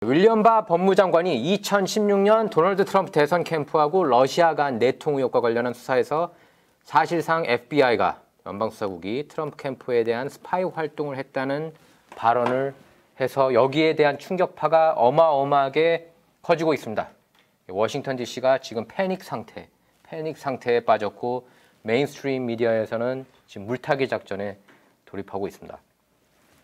윌리엄 바 법무장관이 2016년 도널드 트럼프 대선 캠프하고 러시아 간 내통 의혹과 관련한 수사에서 사실상 FBI가 연방수사국이 트럼프 캠프에 대한 스파이 활동을 했다는 발언을 해서 여기에 대한 충격파가 어마어마하게 커지고 있습니다. 워싱턴 DC가 지금 패닉 상태에 빠졌고 메인스트림 미디어에서는 지금 물타기 작전에 돌입하고 있습니다.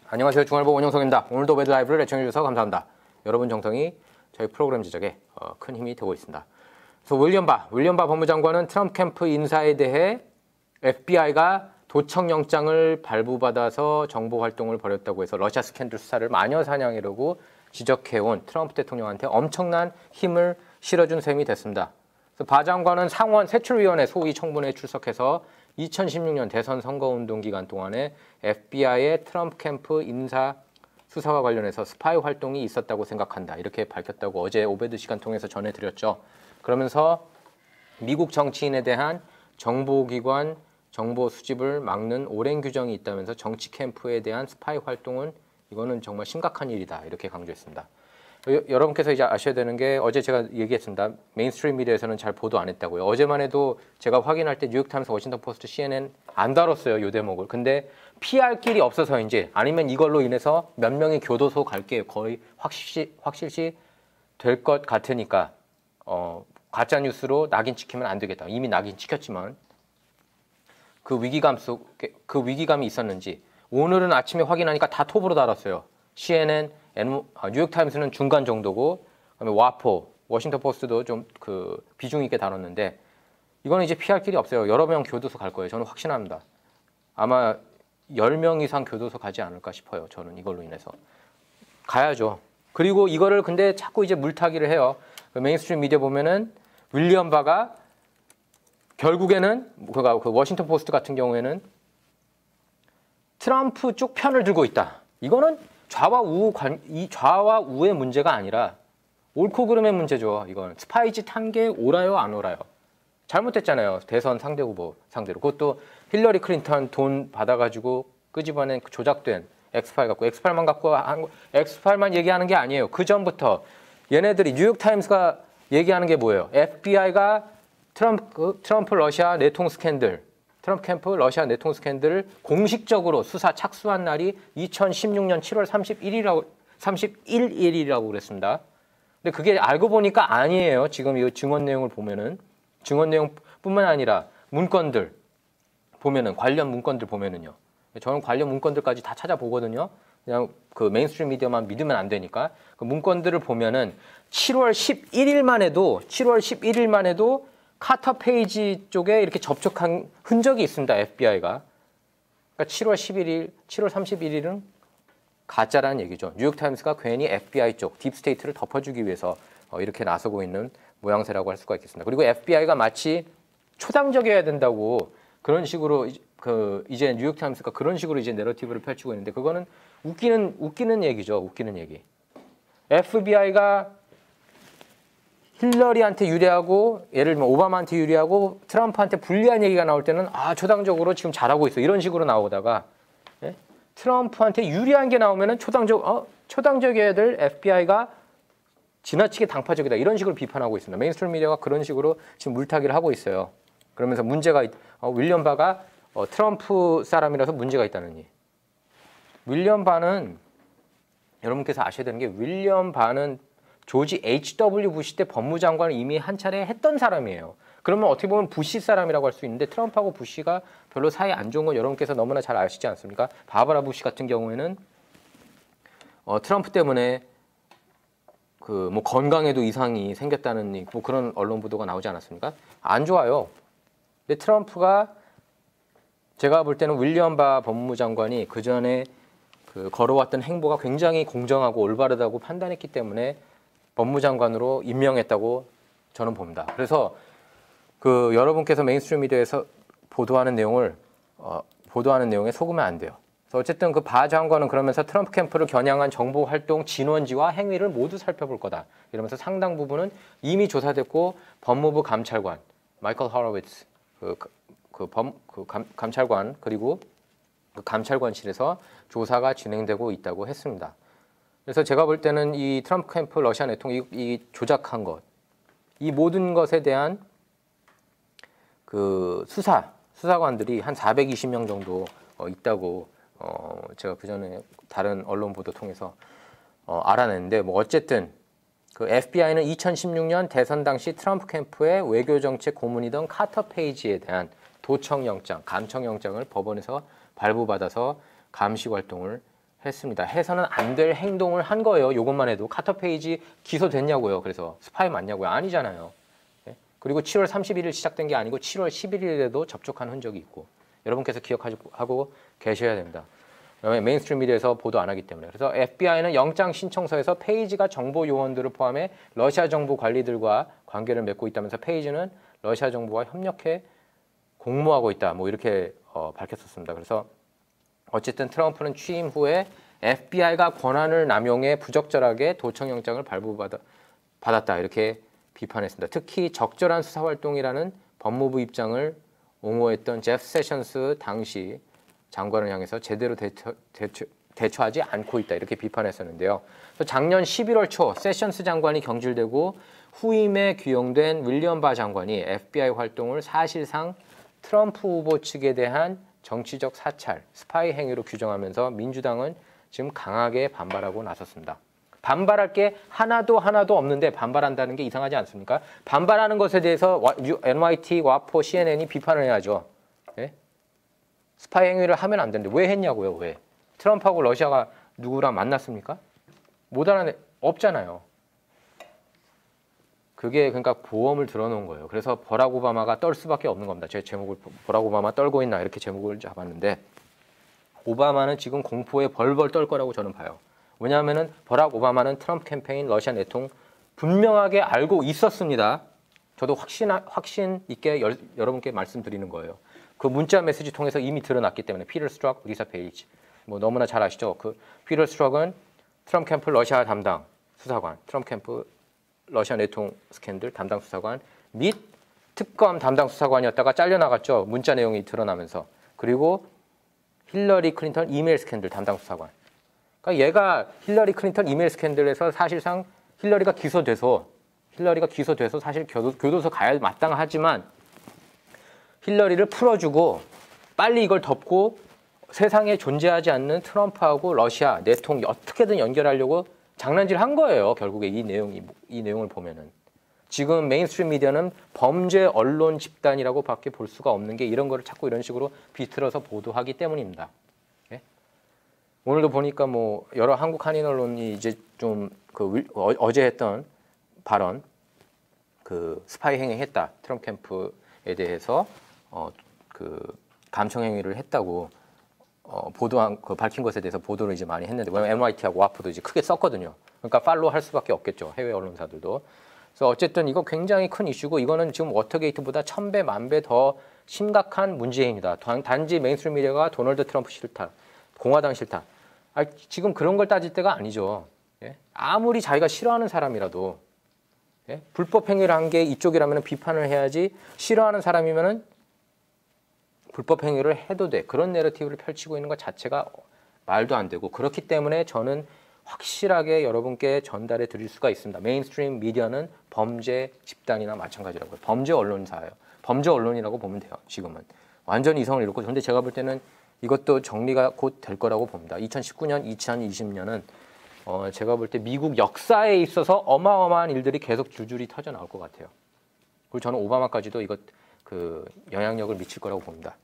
안녕하세요. 중앙일보 원영석입니다. 오늘도 매드 라이브를 애청해주셔서 감사합니다. 여러분 정성이 저희 프로그램 제작에 큰 힘이 되고 있습니다. 그래서 윌리엄 바 법무장관은 트럼프 캠프 인사에 대해 FBI가 도청영장을 발부받아서 정보 활동을 벌였다고 해서 러시아 스캔들 수사를 마녀 사냥이라고 지적해온 트럼프 대통령한테 엄청난 힘을 실어준 셈이 됐습니다. 그래서 바 장관은 상원 세출위원회 소위 청문회에 출석해서 2016년 대선 선거운동 기간 동안에 FBI의 트럼프 캠프 인사 수사와 관련해서 스파이 활동이 있었다고 생각한다. 이렇게 밝혔다고 어제 오베드 시간 통해서 전해드렸죠. 그러면서 미국 정치인에 대한 정보기관 정보 수집을 막는 오랜 규정이 있다면서 정치 캠프에 대한 스파이 활동은 이거는 정말 심각한 일이다. 이렇게 강조했습니다. 여러분께서 이제 아셔야 되는 게 어제 제가 얘기했습니다. 메인스트림 미디어에서는 잘 보도 안 했다고요. 어제만 해도 제가 확인할 때 뉴욕타임스, 워싱턴 포스트, CNN 안 다뤘어요. 이 대목을. 근데 피할 길이 없어서인지 아니면 이걸로 인해서 몇 명이 교도소 갈 게 거의 확실시 될 것 같으니까 가짜 뉴스로 낙인 찍히면 안 되겠다. 이미 낙인 찍혔지만 그 위기감이 있었는지 오늘은 아침에 확인하니까 다 톱으로 달았어요. CNN, 뉴욕타임스는 중간 정도고 그다음에 와포, 워싱턴 포스트도 좀 그 비중 있게 다뤘는데 이거는 이제 피할 길이 없어요. 여러 명 교도소 갈 거예요. 저는 확신합니다. 아마 10명 이상 교도소 가지 않을까 싶어요. 저는 이걸로 인해서. 가야죠. 그리고 이거를 근데 자꾸 이제 물타기를 해요. 그 메인스트림 미디어 보면은 윌리엄 바가 결국에는 그 워싱턴 포스트 같은 경우에는 트럼프 쪽 편을 들고 있다. 이거는 좌와 우의 문제가 아니라 옳고 그름의 문제죠. 이건 스파이짓 한 게 옳아요, 안 옳아요? 잘못됐잖아요. 대선 상대 후보 상대로. 그것도 힐러리 클린턴 돈 받아가지고 끄집어낸 조작된 엑스파일 갖고 엑스파일만 얘기하는 게 아니에요. 그 전부터 얘네들이 뉴욕타임스가 얘기하는 게 뭐예요? FBI가 트럼프 러시아 내통 스캔들, 트럼프 캠프 러시아 내통 스캔들을 공식적으로 수사 착수한 날이 2016년 7월 31일이라고 그랬습니다. 근데 그게 알고 보니까 아니에요. 지금 이 증언 내용을 보면은 증언 내용뿐만 아니라 문건들 보면은 관련 문건들 보면은요. 저는 관련 문건들까지 다 찾아보거든요. 그냥 그 메인스트림 미디어만 믿으면 안 되니까 그 문건들을 보면은 7월 11일만 해도 카터 페이지 쪽에 이렇게 접촉한 흔적이 있습니다. FBI가. 그러니까 7월 31일은 가짜라는 얘기죠. 뉴욕타임스가 괜히 FBI 쪽 딥스테이트를 덮어주기 위해서 이렇게 나서고 있는 모양새라고 할 수가 있겠습니다. 그리고 FBI가 마치 초당적이어야 된다고 그런 식으로 이제 뉴욕타임스가 그런 식으로 이제 내러티브를 펼치고 있는데 그거는 웃기는 얘기죠. 웃기는 얘기. FBI가 힐러리한테 유리하고 예를 들면 오바마한테 유리하고 트럼프한테 불리한 얘기가 나올 때는 초당적으로 지금 잘하고 있어. 이런 식으로 나오다가 예? 트럼프한테 유리한 게 나오면은 초당적이어야 될 FBI가 지나치게 당파적이다. 이런 식으로 비판하고 있습니다. 메인스트림 미디어가 그런 식으로 지금 물타기를 하고 있어요. 그러면서 문제가 윌리엄 바가 트럼프 사람이라서 문제가 있다느니. 윌리엄 바는 여러분께서 아셔야 되는 게 윌리엄 바는 조지 H.W. 부시 때 법무장관을 이미 한 차례 했던 사람이에요. 그러면 어떻게 보면 부시 사람이라고 할 수 있는데 트럼프하고 부시가 별로 사이 안 좋은 건 여러분께서 너무나 잘 아시지 않습니까? 바바라 부시 같은 경우에는 트럼프 때문에 뭐 건강에도 이상이 생겼다는 뭐 그런 언론 보도가 나오지 않았습니까? 안 좋아요. 근데 트럼프가 제가 볼 때는 윌리엄 바 법무장관이 그 전에 걸어왔던 행보가 굉장히 공정하고 올바르다고 판단했기 때문에 법무장관으로 임명했다고 저는 봅니다. 그래서 여러분께서 메인스트림 미디어에서 보도하는 내용에 속으면 안 돼요. 그래서 어쨌든 그 바 장관은 그러면서 트럼프 캠프를 겨냥한 정보 활동 진원지와 행위를 모두 살펴볼 거다. 이러면서 상당 부분은 이미 조사됐고 법무부 감찰관 마이클 호로위츠 감찰관 그리고 그 감찰관실에서 조사가 진행되고 있다고 했습니다. 그래서 제가 볼 때는 이 트럼프 캠프 러시아 내통 이 조작한 것, 이 모든 것에 대한 그 수사관들이 한 420명 정도 있다고 제가 그 전에 다른 언론 보도 통해서 알아냈는데 뭐 어쨌든 그 FBI는 2016년 대선 당시 트럼프 캠프의 외교정책 고문이던 카터 페이지에 대한 도청영장, 감청영장을 법원에서 발부받아서 감시 활동을 했습니다. 해서는 안 될 행동을 한 거예요. 이것만 해도 카터 페이지 기소됐냐고요. 그래서 스파이 맞냐고요. 아니잖아요. 그리고 7월 31일 시작된 게 아니고 7월 11일에도 접촉한 흔적이 있고 여러분께서 기억하고 계셔야 됩니다. 메인스트림 미디어에서 보도 안 하기 때문에. 그래서 FBI는 영장 신청서에서 페이지가 정보 요원들을 포함해 러시아 정부 관리들과 관계를 맺고 있다면서 페이지는 러시아 정부와 협력해 공모하고 있다. 뭐 이렇게 밝혔었습니다. 그래서 어쨌든 트럼프는 취임 후에 FBI가 권한을 남용해 부적절하게 도청영장을 발부받았다. 이렇게 비판했습니다. 특히 적절한 수사활동이라는 법무부 입장을 옹호했던 제프 세션스 당시 장관을 향해서 제대로 대처하지 않고 있다. 이렇게 비판했었는데요. 작년 11월 초 세션스 장관이 경질되고 후임에 기용된 윌리엄 바 장관이 FBI 활동을 사실상 트럼프 후보 측에 대한 정치적 사찰, 스파이 행위로 규정하면서 민주당은 지금 강하게 반발하고 나섰습니다. 반발할 게 하나도 없는데 반발한다는 게 이상하지 않습니까? 반발하는 것에 대해서 NYT, 와포, CNN이 비판을 해야죠. 예? 스파이 행위를 하면 안 되는데 왜 했냐고요? 왜? 트럼프하고 러시아가 누구랑 만났습니까? 못 알아내 없잖아요. 그게 그러니까 보험을 들어놓은 거예요. 그래서 버락 오바마가 떨 수밖에 없는 겁니다. 제 제목을 버락 오바마 떨고 있나 이렇게 제목을 잡았는데 오바마는 지금 공포에 벌벌 떨 거라고 저는 봐요. 왜냐하면은 버락 오바마는 트럼프 캠페인 러시아 내통 분명하게 알고 있었습니다. 저도 확신 있게 여러분께 말씀드리는 거예요. 그 문자 메시지 통해서 이미 드러났기 때문에 피터 스트럭, 리사 페이지 뭐 너무나 잘 아시죠? 그 피터 스트럭은 트럼프 캠프 러시아 담당 수사관, 트럼프 캠프 러시아 내통 스캔들 담당 수사관 및 특검 담당 수사관이었다가 잘려나갔죠. 문자 내용이 드러나면서. 그리고 힐러리 클린턴 이메일 스캔들 담당 수사관. 그러니까 얘가 힐러리 클린턴 이메일 스캔들에서 사실상 힐러리가 기소돼서 사실 교도소 가야 마땅하지만 힐러리를 풀어주고 빨리 이걸 덮고 세상에 존재하지 않는 트럼프하고 러시아 내통 어떻게든 연결하려고 장난질 한 거예요. 결국에 이 내용을 보면은 지금 메인스트림 미디어는 범죄 언론 집단이라고밖에 볼 수가 없는 게 이런 거를 자꾸 이런 식으로 비틀어서 보도하기 때문입니다. 예? 오늘도 보니까 뭐 여러 한국 한인 언론이 이제 좀 어제 했던 발언 그 스파이 행위했다 트럼프 캠프에 대해서 그 감청 행위를 했다고 보도한 밝힌 것에 대해서 보도를 이제 많이 했는데 왜냐면 NYT하고 와프도 이제 크게 썼거든요. 그러니까 팔로우 할 수밖에 없겠죠. 해외 언론사들도. 그래서 어쨌든 이거 굉장히 큰 이슈고 이거는 지금 워터게이트보다 1000배, 10,000배 더 심각한 문제입니다. 단지 메인스트림 미디어가 도널드 트럼프 싫다, 공화당 싫다. 지금 그런 걸 따질 때가 아니죠. 예? 아무리 자기가 싫어하는 사람이라도 예? 불법 행위를 한 게 이쪽이라면 비판을 해야지 싫어하는 사람이면은 불법 행위를 해도 돼. 그런 내러티브를 펼치고 있는 것 자체가 말도 안 되고 그렇기 때문에 저는 확실하게 여러분께 전달해 드릴 수가 있습니다. 메인스트림 미디어는 범죄 집단이나 마찬가지라고요. 범죄 언론사예요. 범죄 언론이라고 보면 돼요. 지금은. 완전히 이성을 잃고 그런데 제가 볼 때는 이것도 정리가 곧 될 거라고 봅니다. 2019년, 2020년은 제가 볼 때 미국 역사에 있어서 어마어마한 일들이 계속 줄줄이 터져 나올 것 같아요. 그리고 저는 오바마까지도 이것 그 영향력을 미칠 거라고 봅니다.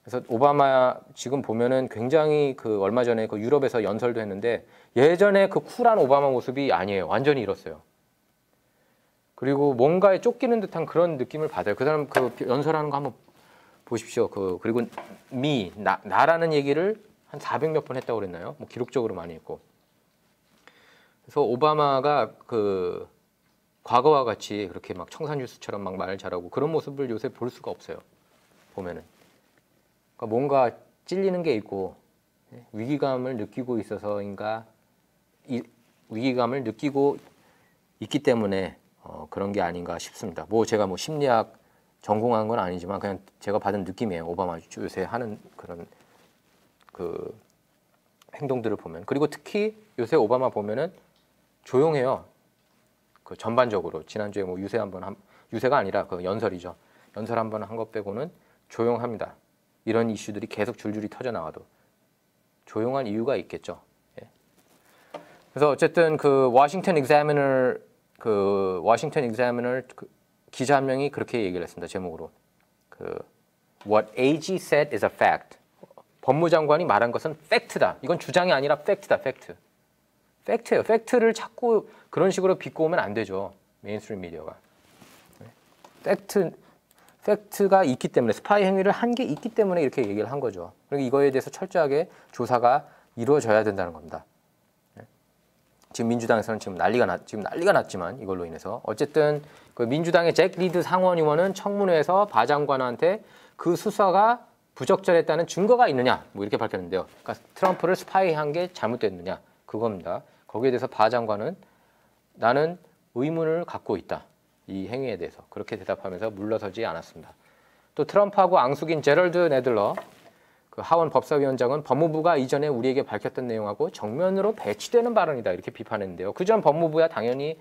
그래서 오바마 지금 보면은 굉장히 그 얼마 전에 그 유럽에서 연설도 했는데 예전에 그 쿨한 오바마 모습이 아니에요. 완전히 잃었어요. 그리고 뭔가에 쫓기는 듯한 그런 느낌을 받아요. 그 사람 그 연설하는 거 한번 보십시오. 그리고 나라는 얘기를 한 400몇 번 했다고 그랬나요? 뭐 기록적으로 많이 했고. 그래서 오바마가 그 과거와 같이 그렇게 막 청산유수처럼 막 말 잘하고 그런 모습을 요새 볼 수가 없어요. 보면은. 그러니까 뭔가 찔리는 게 있고 위기감을 느끼고 있어서인가 위기감을 느끼고 있기 때문에 그런 게 아닌가 싶습니다. 뭐 제가 뭐 심리학 전공한 건 아니지만 그냥 제가 받은 느낌이에요. 오바마 요새 하는 그런 그 행동들을 보면. 그리고 특히 요새 오바마 보면은 조용해요. 그 전반적으로 지난주에 뭐 유세가 아니라 그 연설이죠. 연설 한 번 한 것 빼고는 조용합니다. 이런 이슈들이 계속 줄줄이 터져 나와도 조용한 이유가 있겠죠. 예. 그래서 어쨌든 그 워싱턴 익자미너 기자 한 명이 그렇게 얘기를 했습니다. 제목으로 What AG said is a fact. 법무장관이 말한 것은 팩트다. 이건 주장이 아니라 팩트다. 팩트예요. 팩트를 자꾸 그런 식으로 비꼬면 안 되죠. 메인스트림 미디어가. 팩트가 있기 때문에 스파이 행위를 한 게 있기 때문에 이렇게 얘기를 한 거죠. 그리고 이거에 대해서 철저하게 조사가 이루어져야 된다는 겁니다. 지금 민주당에서는 지금 난리가 났지만 이걸로 인해서 어쨌든 그 민주당의 잭 리드 상원의원은 청문회에서 바 장관한테 그 수사가 부적절했다는 증거가 있느냐 뭐 이렇게 밝혔는데요. 그러니까 트럼프를 스파이한 게 잘못됐느냐 그겁니다. 거기에 대해서 바 장관은 나는 의문을 갖고 있다. 이 행위에 대해서 그렇게 대답하면서 물러서지 않았습니다. 또 트럼프하고 앙숙인 제럴드 네들러 그 하원 법사위원장은 법무부가 이전에 우리에게 밝혔던 내용하고 정면으로 배치되는 발언이다 이렇게 비판했는데요. 그전 법무부야 당연히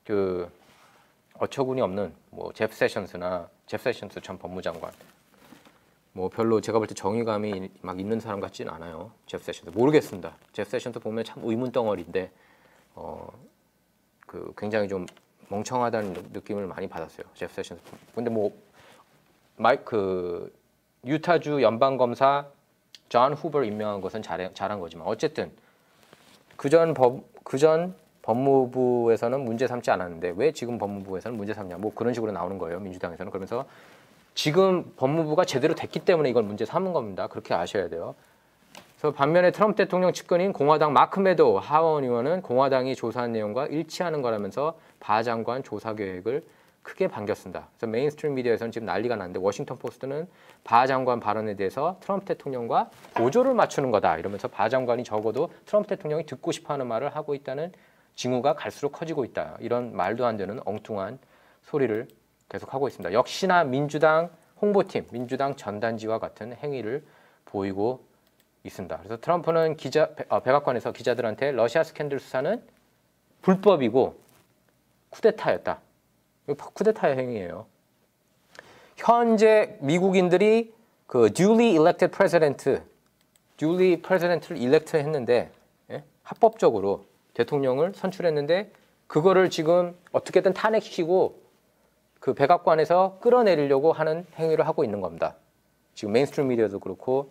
그 어처구니 없는 뭐 제프 세션스 전 법무장관 뭐 별로 제가 볼 때 정의감이 막 있는 사람 같지는 않아요. 제프 세션스 모르겠습니다. 제프 세션스 보면 참 의문 덩어리인데 그 굉장히 좀 멍청하다는 느낌을 많이 받았어요. 제프 세션스. 근데 뭐 유타주 연방검사 존 후버 임명한 것은 잘한 거지만 어쨌든 그전 법무부에서는 문제 삼지 않았는데 왜 지금 법무부에서는 문제 삼냐 뭐 그런 식으로 나오는 거예요. 민주당에서는. 그러면서 지금 법무부가 제대로 됐기 때문에 이걸 문제 삼은 겁니다. 그렇게 아셔야 돼요. 그래서 반면에 트럼프 대통령 측근인 공화당 마크 메도우 하원 의원은 공화당이 조사한 내용과 일치하는 거라면서 바 장관 조사 계획을 크게 반겼습니다. 그래서 메인스트림 미디어에서는 지금 난리가 났는데 워싱턴 포스트는 바 장관 발언에 대해서 트럼프 대통령과 보조를 맞추는 거다 이러면서 바 장관이 적어도 트럼프 대통령이 듣고 싶어하는 말을 하고 있다는 징후가 갈수록 커지고 있다. 이런 말도 안 되는 엉뚱한 소리를 계속하고 있습니다. 역시나 민주당 홍보팀, 민주당 전단지와 같은 행위를 보이고 있습니다. 그래서 트럼프는 백악관에서 기자들한테 러시아 스캔들 수사는 불법이고 쿠데타였다. 쿠데타의 행위예요. 현재 미국인들이 그 duly elected president를 elect 했는데 합법적으로 대통령을 선출했는데 그거를 지금 어떻게든 탄핵시키고 그 백악관에서 끌어내리려고 하는 행위를 하고 있는 겁니다. 지금 메인스트림 미디어도 그렇고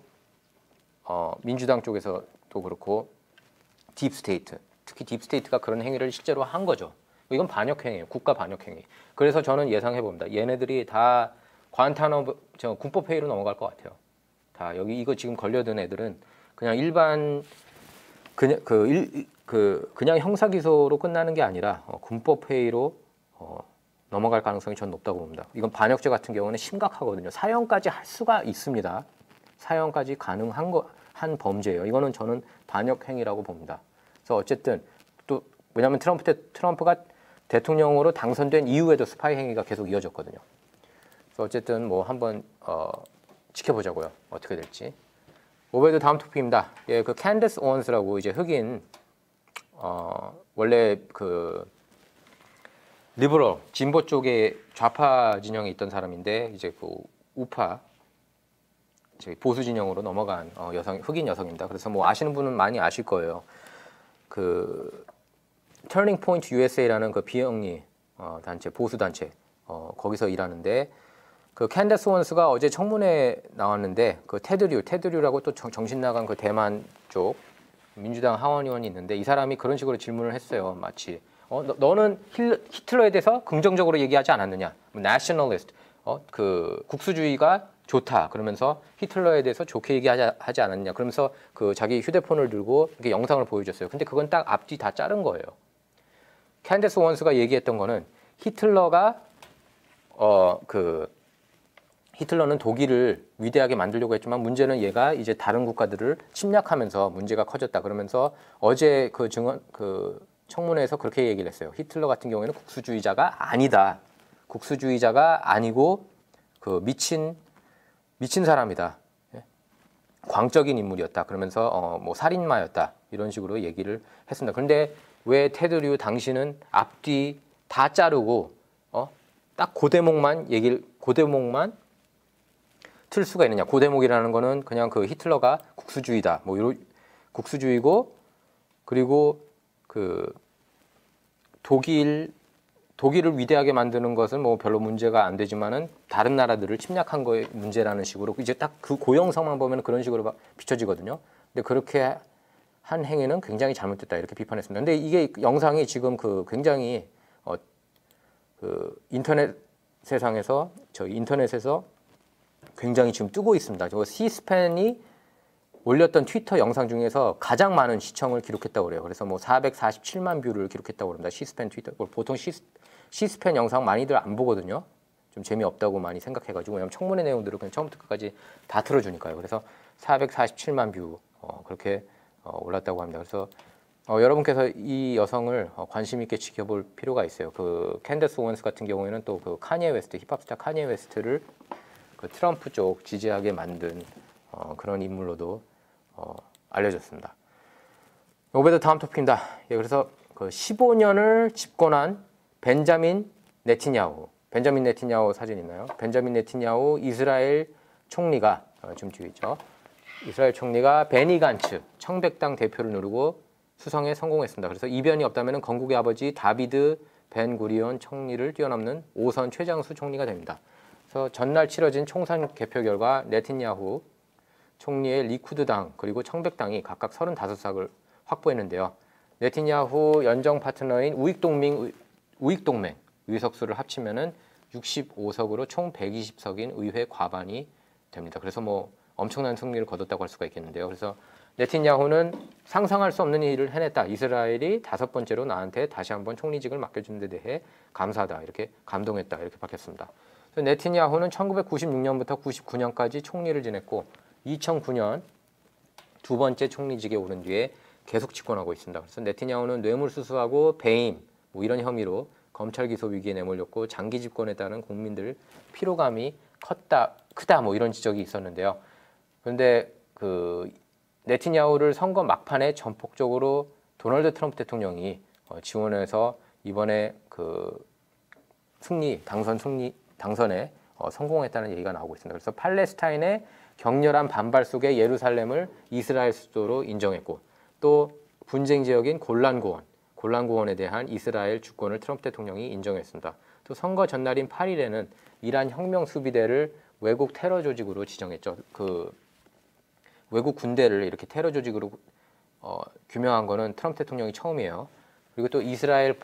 민주당 쪽에서도 그렇고 딥스테이트, 특히 딥스테이트가 그런 행위를 실제로 한 거죠. 이건 반역행위예요. 국가 반역행위. 그래서 저는 예상해 봅니다. 얘네들이 다 관타나모 군법 회의로 넘어갈 것 같아요. 다 여기 이거 지금 걸려든 애들은 그냥 일반 그냥 형사 기소로 끝나는 게 아니라 군법 회의로 넘어갈 가능성이 전 높다고 봅니다. 이건 반역죄 같은 경우는 심각하거든요. 사형까지 할 수가 있습니다. 사형까지 가능한 한 범죄예요. 이거는 저는 반역 행위라고 봅니다. 그래서 어쨌든 또 왜냐하면 트럼프가 대통령으로 당선된 이후에도 스파이 행위가 계속 이어졌거든요. 그래서 어쨌든 뭐 한번 지켜보자고요. 어떻게 될지. 오베드 다음 토픽입니다. 예, 그 캔디스 오원스라고 이제 흑인 원래 그 리버럴 진보 쪽에 좌파 진영에 있던 사람인데 이제 그 우파 보수 진영으로 넘어간 흑인 여성입니다. 그래서 뭐 아시는 분은 많이 아실 거예요. 그 터닝 포인트 USA라는 그 비영리 단체 보수 단체 거기서 일하는데 그 캔디스 원스가 어제 청문회에 나왔는데 그 테드류라고 또 정신 나간 그 대만 쪽 민주당 하원 의원이 있는데 이 사람이 그런 식으로 질문을 했어요. 마치 너는 히틀러에 대해서 긍정적으로 얘기하지 않았느냐? nationalist, 그 국수주의가 좋다. 그러면서 히틀러에 대해서 좋게 얘기하지 않았느냐? 그러면서 그 자기 휴대폰을 들고 이렇게 영상을 보여줬어요. 근데 그건 딱 앞뒤 다 자른 거예요. 캔디스 원스가 얘기했던 거는 히틀러는 독일을 위대하게 만들려고 했지만 문제는 얘가 이제 다른 국가들을 침략하면서 문제가 커졌다. 그러면서 어제 그 청문회에서 그렇게 얘기를 했어요. 히틀러 같은 경우에는 국수주의자가 아니다. 국수주의자가 아니고 그 미친 사람이다. 광적인 인물이었다. 그러면서 뭐 살인마였다. 이런 식으로 얘기를 했습니다. 그런데 왜 테드 류 당신은 앞뒤 다 자르고 딱 그 대목만 틀 수가 있느냐? 그 대목이라는 거는 그냥 그 히틀러가 국수주의다. 뭐 이런 국수주의고 그리고 그 독일을 위대하게 만드는 것은 뭐 별로 문제가 안 되지만은 다른 나라들을 침략한 거에 문제라는 식으로 이제 딱 그 고영상만 보면 그런 식으로 비춰지거든요. 근데 그렇게 한 행위는 굉장히 잘못됐다 이렇게 비판했습니다. 근데 이게 영상이 지금 굉장히 인터넷 세상에서 인터넷에서 굉장히 지금 뜨고 있습니다. 저 시스펜이 올렸던 트위터 영상 중에서 가장 많은 시청을 기록했다고 그래요. 그래서 뭐 447만 뷰를 기록했다고 합니다. 시스펜 트위터. 보통 시스펜 영상 많이들 안 보거든요. 좀 재미없다고 많이 생각해가지고 왜냐면 청문회 내용들을 그냥 처음부터 끝까지 다 틀어주니까요. 그래서 447만 뷰 그렇게 올랐다고 합니다. 그래서 여러분께서 이 여성을 관심 있게 지켜볼 필요가 있어요. 그 캔더스 오웬스 같은 경우에는 또 그 카니에 웨스트 힙합 스타 카니에 웨스트를 그 트럼프 쪽 지지하게 만든 그런 인물로도 알려졌습니다. 오베드 다음 토픽입니다. 예, 그래서 그 15년을 집권한 벤자민 네티냐후 사진 있나요? 벤자민 네티냐후 이스라엘 총리가 지금 뒤에 있죠. 이스라엘 총리가 베니 간츠 청백당 대표를 누르고 수성에 성공했습니다. 그래서 이변이 없다면 건국의 아버지 다비드 벤 구리온 총리를 뛰어넘는 5선 최장수 총리가 됩니다. 그래서 전날 치러진 총선 개표 결과 네티냐후 총리의 리쿠드당 그리고 청백당이 각각 35석을 확보했는데요. 네티냐후 연정 파트너인 우익동맹 의석수를 합치면은 65석으로 총 120석인 의회 과반이 됩니다. 그래서 뭐 엄청난 승리를 거뒀다고 할 수가 있겠는데요. 그래서 네티냐후는 상상할 수 없는 일을 해냈다. 이스라엘이 5번째로 나한테 다시 한번 총리직을 맡겨준 데 대해 감사하다. 이렇게 감동했다. 이렇게 밝혔습니다. 그래서 네티냐후는 1996년부터 99년까지 총리를 지냈고 2009년 두 번째 총리직에 오른 뒤에 계속 집권하고 있습니다. 그래서 네티냐후는 뇌물수수하고 배임 뭐 이런 혐의로 검찰 기소 위기에 내몰렸고 장기 집권에 따른 국민들 피로감이 크다 뭐 이런 지적이 있었는데요. 그런데 그 네티냐후를 선거 막판에 전폭적으로 도널드 트럼프 대통령이 지원해서 이번에 그 당선에 성공했다는 얘기가 나오고 있습니다. 그래서 팔레스타인의 격렬한 반발 속에 예루살렘을 이스라엘 수도로 인정했고 또 분쟁 지역인 골란고원에 대한 이스라엘 주권을 트럼프 대통령이 인정했습니다. 또 선거 전날인 8일에는 이란 혁명 수비대를 외국 테러 조직으로 지정했죠. 그 외국 군대를 이렇게 테러 조직으로 규명한 거는 트럼프 대통령이 처음이에요. 그리고 또 이스라엘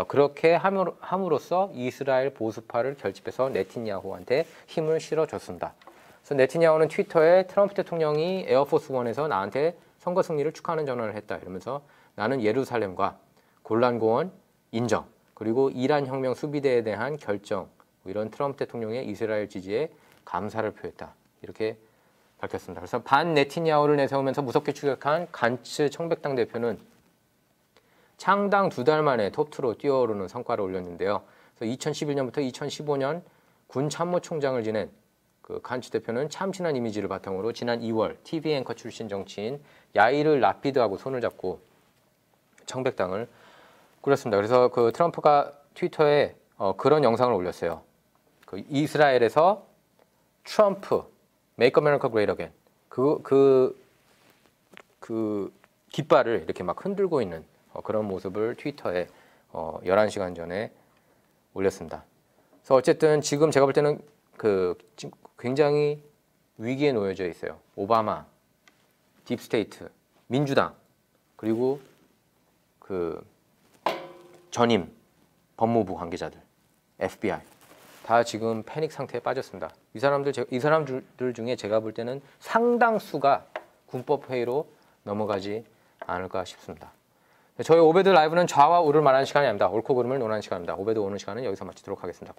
그렇게 함으로써 이스라엘 보수파를 결집해서 네티냐후한테 힘을 실어줬습니다. 그래서 네티냐후는 트위터에 트럼프 대통령이 에어포스 원에서 나한테 선거 승리를 축하하는 전화를 했다. 이러면서 나는 예루살렘과 골란고원 인정 그리고 이란 혁명 수비대에 대한 결정 이런 트럼프 대통령의 이스라엘 지지에 감사를 표했다. 이렇게 밝혔습니다. 그래서 반 네티냐후를 내세우면서 무섭게 추격한 간츠 청백당 대표는 창당 2달 만에 톱2로 뛰어오르는 성과를 올렸는데요. 그래서 2011년부터 2015년 군 참모총장을 지낸 그 간츠 대표는 참신한 이미지를 바탕으로 지난 2월 TV 앵커 출신 정치인 야이르 라피드하고 손을 잡고 청백당을 꾸렸습니다. 그래서 그 트럼프가 트위터에 그런 영상을 올렸어요. 그 이스라엘에서 트럼프 Make America Great Again 그 깃발을 이렇게 막 흔들고 있는 그런 모습을 트위터에 11시간 전에 올렸습니다. 그래서 어쨌든 지금 제가 볼 때는 굉장히 위기에 놓여져 있어요. 오바마, 딥스테이트, 민주당 그리고 그 전임 법무부 관계자들, FBI 다 지금 패닉 상태에 빠졌습니다. 이 사람들 중에 제가 볼 때는 상당수가 군법 회의로 넘어가지 않을까 싶습니다. 저희 오베드 라이브는 좌와 우를 말하는 시간이 아닙니다. 옳고 그름을 논하는 시간입니다. 오베드 오는 시간은 여기서 마치도록 하겠습니다.